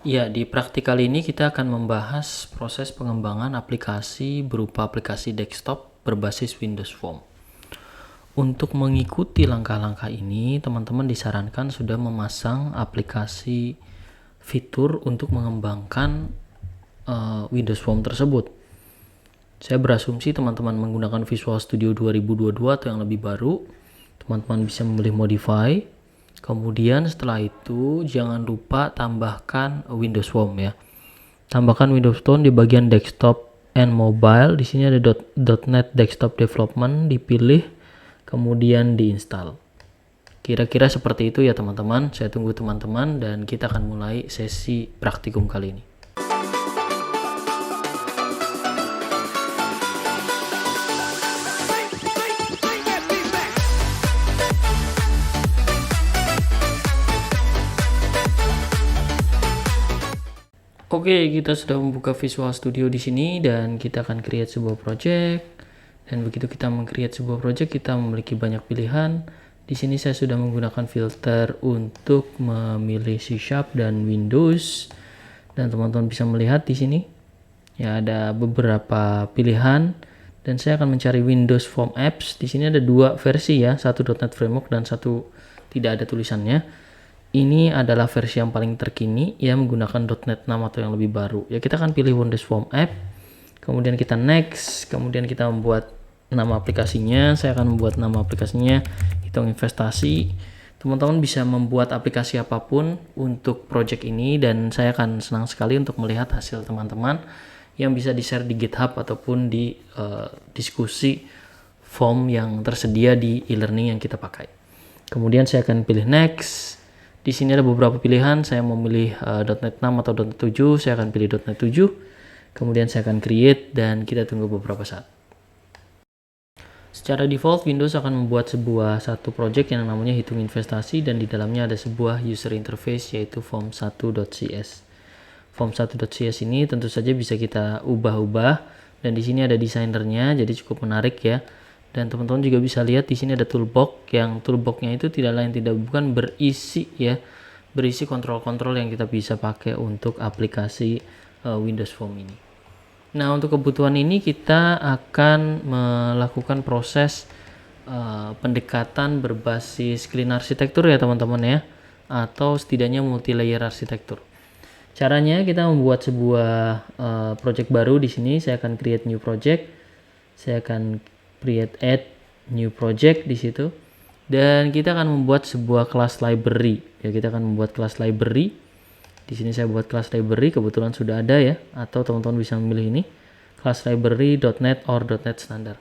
Ya, di praktikal ini kita akan membahas proses pengembangan aplikasi berupa aplikasi desktop berbasis Windows Form. Untuk mengikuti langkah-langkah ini, teman-teman disarankan sudah memasang aplikasi fitur untuk mengembangkan Windows Form tersebut. Saya berasumsi teman-teman menggunakan Visual Studio 2022 atau yang lebih baru. Teman-teman bisa memilih modify. Kemudian setelah itu jangan lupa tambahkan Windows Form ya. Tambahkan Windows Form di bagian desktop and mobile. Di sini ada .NET Desktop Development, dipilih kemudian diinstal. Kira-kira seperti itu ya teman-teman. Saya tunggu teman-teman dan kita akan mulai sesi praktikum kali ini. Oke, kita sudah membuka Visual Studio di sini dan kita akan create sebuah project. Dan begitu kita meng-create sebuah project, kita memiliki banyak pilihan. Di sini saya sudah menggunakan filter untuk memilih C# dan Windows. Dan teman-teman bisa melihat di sini ya ada beberapa pilihan dan saya akan mencari Windows Form Apps. Di sini ada dua versi ya, satu .NET Framework dan satu tidak ada tulisannya. Ini adalah versi yang paling terkini ya, menggunakan .NET 6 atau yang lebih baru. Ya, kita akan pilih Windows Form App. Kemudian kita next, kemudian kita membuat nama aplikasinya. Saya akan membuat nama aplikasinya Hitung Investasi. Teman-teman bisa membuat aplikasi apapun untuk project ini dan saya akan senang sekali untuk melihat hasil teman-teman yang bisa di-share di GitHub ataupun di diskusi form yang tersedia di e-learning yang kita pakai. Kemudian saya akan pilih next. Di sini ada beberapa pilihan, saya mau memilih .NET 6 atau .NET 7, saya akan pilih .NET 7. Kemudian saya akan create dan kita tunggu beberapa saat. Secara default, Windows akan membuat satu project yang namanya Hitung Investasi dan di dalamnya ada sebuah user interface yaitu form1.cs. Form1.cs ini tentu saja bisa kita ubah-ubah dan di sini ada desainernya, jadi cukup menarik ya. Dan teman-teman juga bisa lihat di sini ada toolbox, yang toolboxnya itu tidak lain tidak bukan berisi kontrol-kontrol yang kita bisa pakai untuk aplikasi Windows Form ini. Nah, untuk kebutuhan ini kita akan melakukan proses pendekatan berbasis clean arsitektur ya teman-teman ya, atau setidaknya multi layer arsitektur. Caranya kita membuat sebuah project baru. Di sini saya akan create new project. Saya akan create add new project di situ dan kita akan membuat sebuah class library ya. Kita akan membuat class library. Di sini saya buat class library, kebetulan sudah ada ya, atau teman-teman bisa memilih ini class library .NET or .NET standard.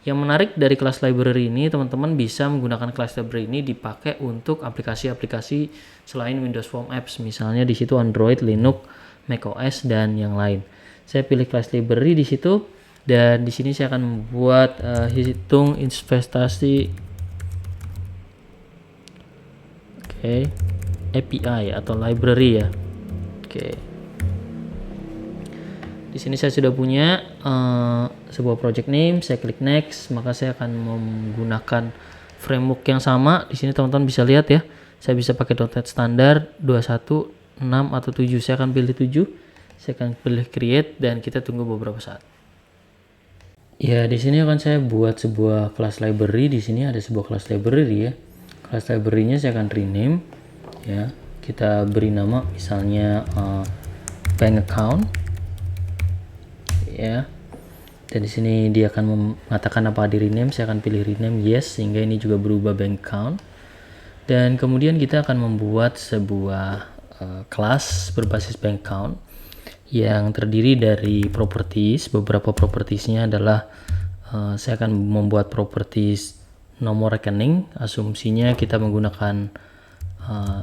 Yang menarik dari class library ini, teman-teman bisa menggunakan class library ini dipakai untuk aplikasi-aplikasi selain Windows Form Apps, misalnya di situ Android, Linux, macOS dan yang lain. Saya pilih class library di situ. Dan di sini saya akan membuat hitung investasi API atau library ya. Di sini saya sudah punya sebuah project name. Saya klik next, maka saya akan menggunakan framework yang sama. Di sini teman-teman bisa lihat ya, saya bisa pakai .NET standar 21, 6 atau 7. Saya akan pilih 7. Saya akan pilih create dan kita tunggu beberapa saat. Ya, di sini akan saya buat sebuah class library. Di sini ada sebuah class library ya. Class library-nya saya akan rename ya. Kita beri nama misalnya bank account ya. Dan di sini dia akan mengatakan apa di rename. Saya akan pilih rename yes, sehingga ini juga berubah bank account. Dan kemudian kita akan membuat sebuah kelas berbasis bank account yang terdiri dari properties. Beberapa propertiesnya adalah saya akan membuat properties nomor rekening. Asumsinya kita menggunakan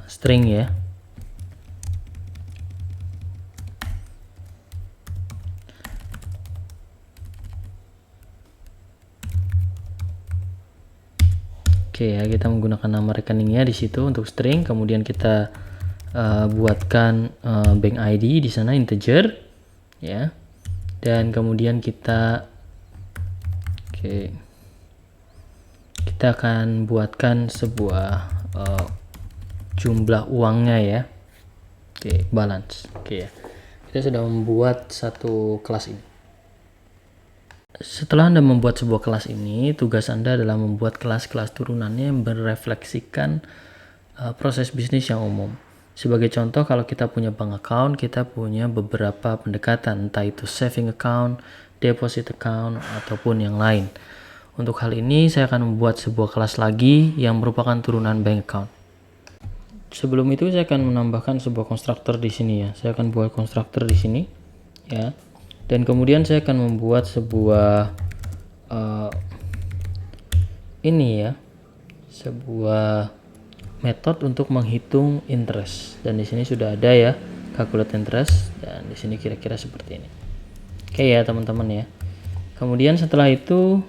string ya. Oke ya, kita menggunakan nama rekeningnya di situ untuk string. Kemudian kita buatkan bank ID di sana integer ya, dan kemudian kita akan buatkan sebuah jumlah uangnya ya. Oke, balance. Oke ya. Kita sudah membuat satu kelas ini. Setelah Anda membuat sebuah kelas ini, tugas Anda adalah membuat kelas-kelas turunannya yang merefleksikan proses bisnis yang umum. Sebagai contoh, kalau kita punya bank account, kita punya beberapa pendekatan, entah itu saving account, deposit account, ataupun yang lain. Untuk hal ini, saya akan membuat sebuah kelas lagi yang merupakan turunan bank account. Sebelum itu, saya akan menambahkan sebuah konstruktor di sini ya. Saya akan buat konstruktor di sini, ya. Dan kemudian saya akan membuat sebuah sebuah metode untuk menghitung interest. Dan di sini sudah ada ya calculate interest, dan di sini kira-kira seperti ini. Oke ya teman-teman ya. Kemudian setelah itu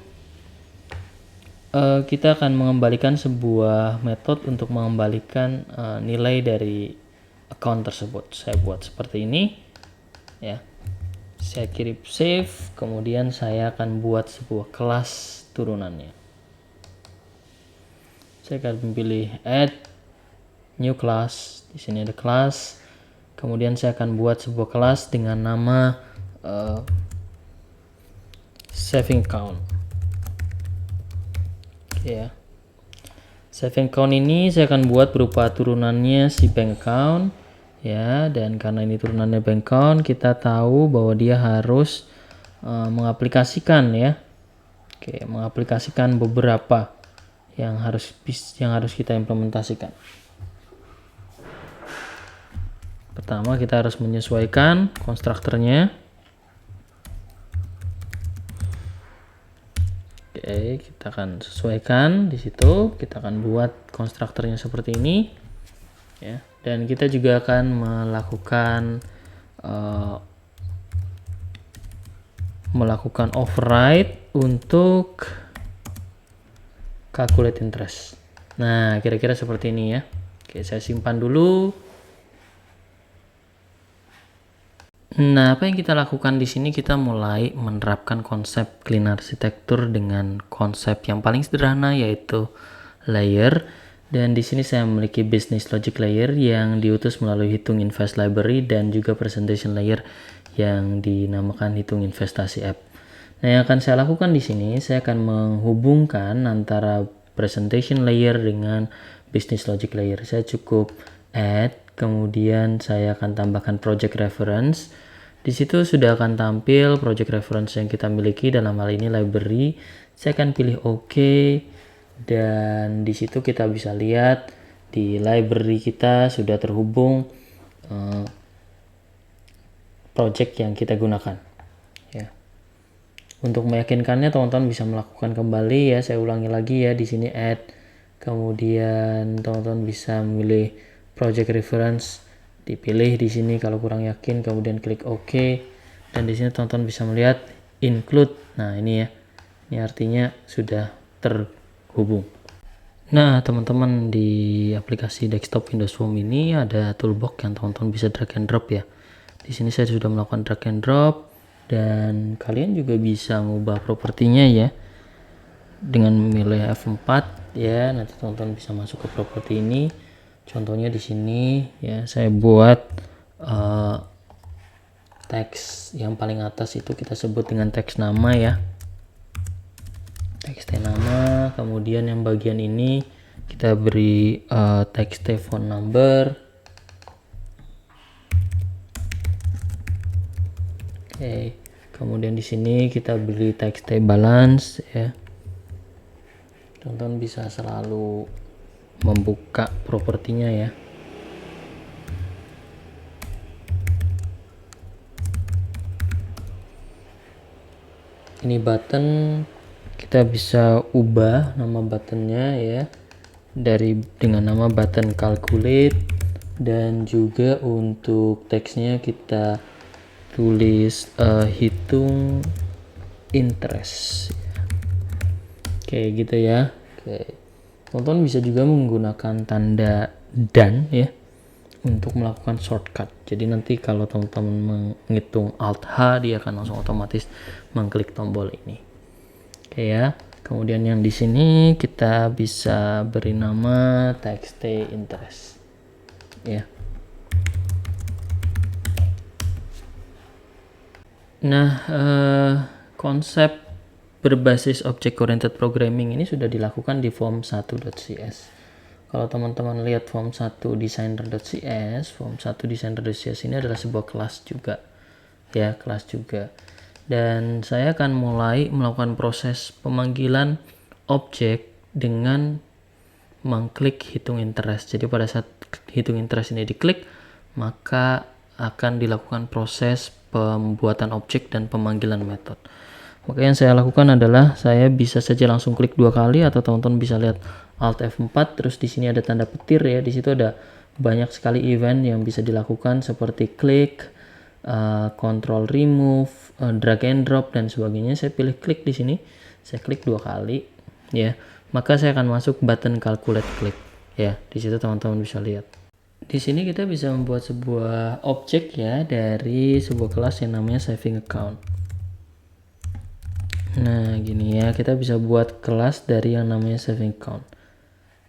kita akan mengembalikan sebuah metode untuk mengembalikan nilai dari account tersebut. Saya buat seperti ini ya. Saya kirim save, kemudian saya akan buat sebuah kelas turunannya. Saya akan memilih add new class. Di sini ada kelas. Kemudian saya akan buat sebuah kelas dengan nama saving account. Oke ya. Saving account ini saya akan buat berupa turunannya si bank account. Ya, dan karena ini turunannya bank account, kita tahu bahwa dia harus mengaplikasikan ya. Oke, mengaplikasikan beberapa yang harus kita implementasikan. Pertama, kita harus menyesuaikan konstruktornya. Oke, kita akan sesuaikan di situ. Kita akan buat konstruktornya seperti ini ya. Dan kita juga akan melakukan override untuk calculate interest. Nah, kira-kira seperti ini ya. Oke, saya simpan dulu. Nah, apa yang kita lakukan di sini, kita mulai menerapkan konsep clean arsitektur dengan konsep yang paling sederhana, yaitu layer. Dan di sini saya memiliki business logic layer yang diutus melalui hitung invest library dan juga presentation layer yang dinamakan hitung investasi app. Nah, yang akan saya lakukan di sini, saya akan menghubungkan antara presentation layer dengan business logic layer. Saya cukup add, kemudian saya akan tambahkan project reference. Di situ sudah akan tampil project reference yang kita miliki, dalam hal ini library. Saya akan pilih OK. Dan di situ kita bisa lihat di library kita sudah terhubung project yang kita gunakan ya. Untuk meyakinkannya, teman-teman bisa melakukan kembali ya. Saya ulangi lagi ya, di sini add, kemudian teman-teman bisa memilih project reference, dipilih di sini kalau kurang yakin, kemudian klik OK. Dan di sini teman-teman bisa melihat include. Nah, ini ya. Ini artinya sudah terhubung. Nah, teman-teman, di aplikasi desktop Windows Phone ini ada toolbox yang teman-teman bisa drag and drop ya. Di sini saya sudah melakukan drag and drop, dan kalian juga bisa mengubah propertinya ya dengan memilih F4 ya. Nanti teman-teman bisa masuk ke properti ini. Contohnya di sini ya, saya buat teks yang paling atas itu kita sebut dengan teks nama ya. Teks nama, kemudian yang bagian ini kita beri teks phone number. Oke, kemudian di sini kita beri teks balance ya. Teman-teman bisa selalu membuka propertinya ya. Ini button, kita bisa ubah nama buttonnya ya, dengan nama button calculate, dan juga untuk teksnya kita tulis hitung interest. Oke, gitu ya. Oke, teman-teman bisa juga menggunakan tanda dan ya untuk melakukan shortcut. Jadi nanti kalau teman-teman menghitung Alt H, dia akan langsung otomatis mengklik tombol ini. Oke ya. Kemudian yang di sini kita bisa beri nama text interest. Ya. Nah, konsep berbasis object oriented programming ini sudah dilakukan di form 1.cs. Kalau teman-teman lihat form 1 designer.cs, form 1 designer.cs ini adalah sebuah kelas juga. Ya, kelas juga. Dan saya akan mulai melakukan proses pemanggilan objek dengan mengklik hitung interest. Jadi pada saat hitung interest ini diklik, maka akan dilakukan proses pembuatan objek dan pemanggilan metode. Maka yang saya lakukan adalah saya bisa saja langsung klik 2 kali, atau teman-teman bisa lihat Alt F4, terus di sini ada tanda petir ya. Di situ ada banyak sekali event yang bisa dilakukan seperti klik, control remove, drag and drop dan sebagainya. Saya pilih klik di sini. Saya klik 2 kali ya. Maka saya akan masuk button calculate click ya. Di situ teman-teman bisa lihat. Di sini kita bisa membuat sebuah objek ya dari sebuah kelas yang namanya saving account. Nah, gini ya, kita bisa buat kelas dari yang namanya saving account.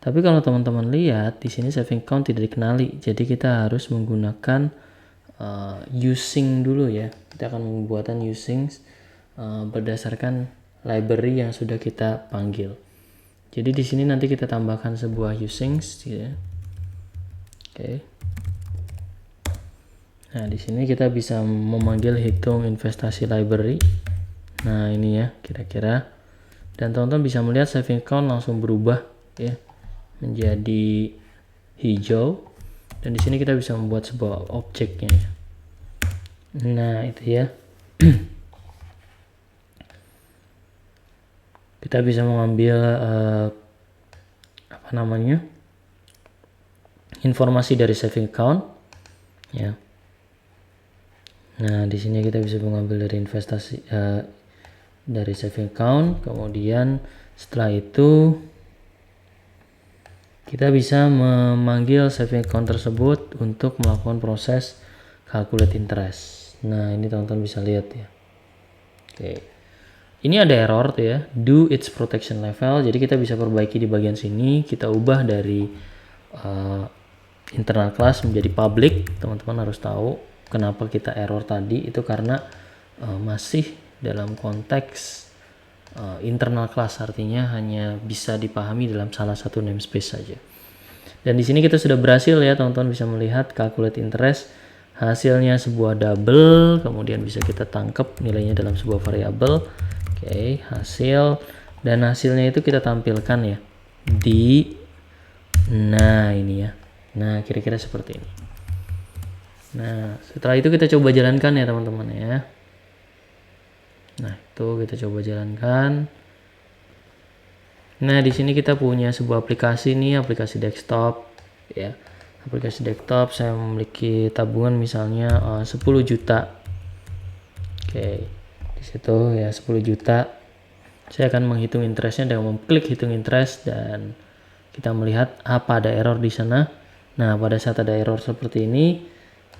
Tapi kalau teman-teman lihat di sini saving account tidak dikenali, jadi kita harus menggunakan using dulu ya. Kita akan membuatan using berdasarkan library yang sudah kita panggil. Jadi di sini nanti kita tambahkan sebuah usings ya. Oke. Nah, di sini kita bisa memanggil hitung investasi library. Nah, ini ya kira-kira. Dan teman-teman bisa melihat saving account langsung berubah ya menjadi hijau. Dan di sini kita bisa membuat sebuah objeknya ya. Nah, itu ya. Kita bisa mengambil apa namanya? Informasi dari saving account ya. Nah, di sini kita bisa mengambil dari investasi dari saving account, kemudian setelah itu kita bisa memanggil saving account tersebut untuk melakukan proses calculate interest. Nah, ini teman-teman bisa lihat ya. Oke. Ini ada error tuh ya, do its protection level. Jadi kita bisa perbaiki di bagian sini, kita ubah dari internal class menjadi public. Teman-teman harus tahu kenapa kita error tadi, itu karena masih dalam konteks internal class, artinya hanya bisa dipahami dalam salah satu namespace saja. Dan di sini kita sudah berhasil ya, teman-teman bisa melihat calculate interest, hasilnya sebuah double, kemudian bisa kita tangkap nilainya dalam sebuah variabel. Oke, hasil, dan hasilnya itu kita tampilkan ya di, nah ini ya, nah kira-kira seperti ini. Nah, setelah itu kita coba jalankan ya teman-teman ya. Nah, itu kita coba jalankan. Nah, di sini kita punya sebuah aplikasi nih, aplikasi desktop ya. Aplikasi desktop, saya memiliki tabungan misalnya 10 juta. Oke. Di situ ya 10 juta. Saya akan menghitung interestnya dengan mengklik hitung interest, dan kita melihat apa ada error di sana. Nah, pada saat ada error seperti ini,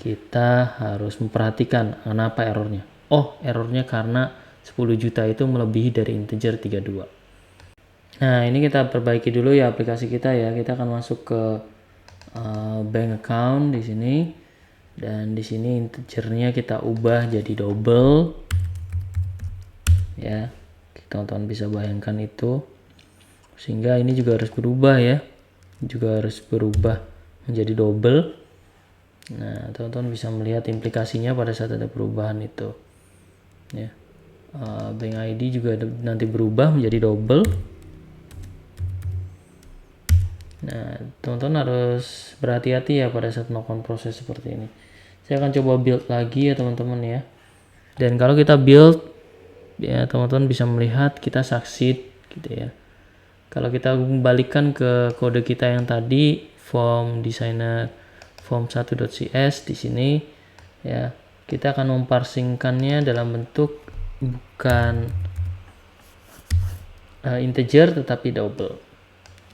kita harus memperhatikan kenapa errornya. Oh, errornya karena 10 juta itu melebihi dari integer 32. Nah, ini kita perbaiki dulu ya aplikasi kita ya. Kita akan masuk ke bank account di sini, dan di sini integernya kita ubah jadi double ya. Teman-teman bisa bayangkan itu, sehingga ini juga harus berubah ya, juga harus berubah menjadi double. Nah, teman-teman bisa melihat implikasinya pada saat ada perubahan itu ya. Bank ID juga nanti berubah menjadi double. Nah, teman-teman harus berhati-hati ya pada saat melakukan proses seperti ini. Saya akan coba build lagi ya teman-teman ya. Dan kalau kita build ya, teman-teman bisa melihat kita succeed gitu ya. Kalau kita kembalikan ke kode kita yang tadi, form designer form 1.cs di sini ya, kita akan memparsingkannya dalam bentuk bukan integer tetapi double.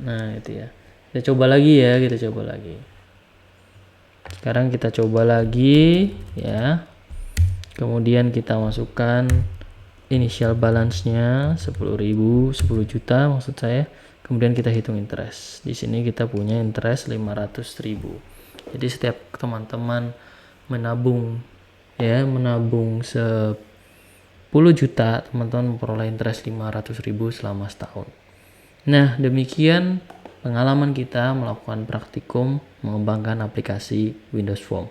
Nah, itu ya. Kita coba lagi ya, kita coba lagi. Sekarang kita coba lagi ya. Kemudian kita masukkan initial balance-nya 10.000, 10 juta maksud saya. Kemudian kita hitung interest. Di sini kita punya interest 500.000. Jadi setiap teman-teman menabung ya, menabung juta, teman-teman memperoleh interest 500.000 selama setahun. Nah, demikian pengalaman kita melakukan praktikum mengembangkan aplikasi Windows Form.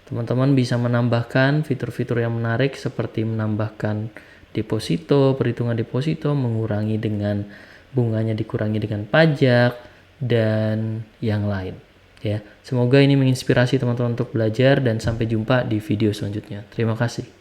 Teman-teman bisa menambahkan fitur-fitur yang menarik seperti menambahkan deposito, perhitungan deposito, mengurangi dengan bunganya dikurangi dengan pajak, dan yang lain. Ya, semoga ini menginspirasi teman-teman untuk belajar dan sampai jumpa di video selanjutnya. Terima kasih.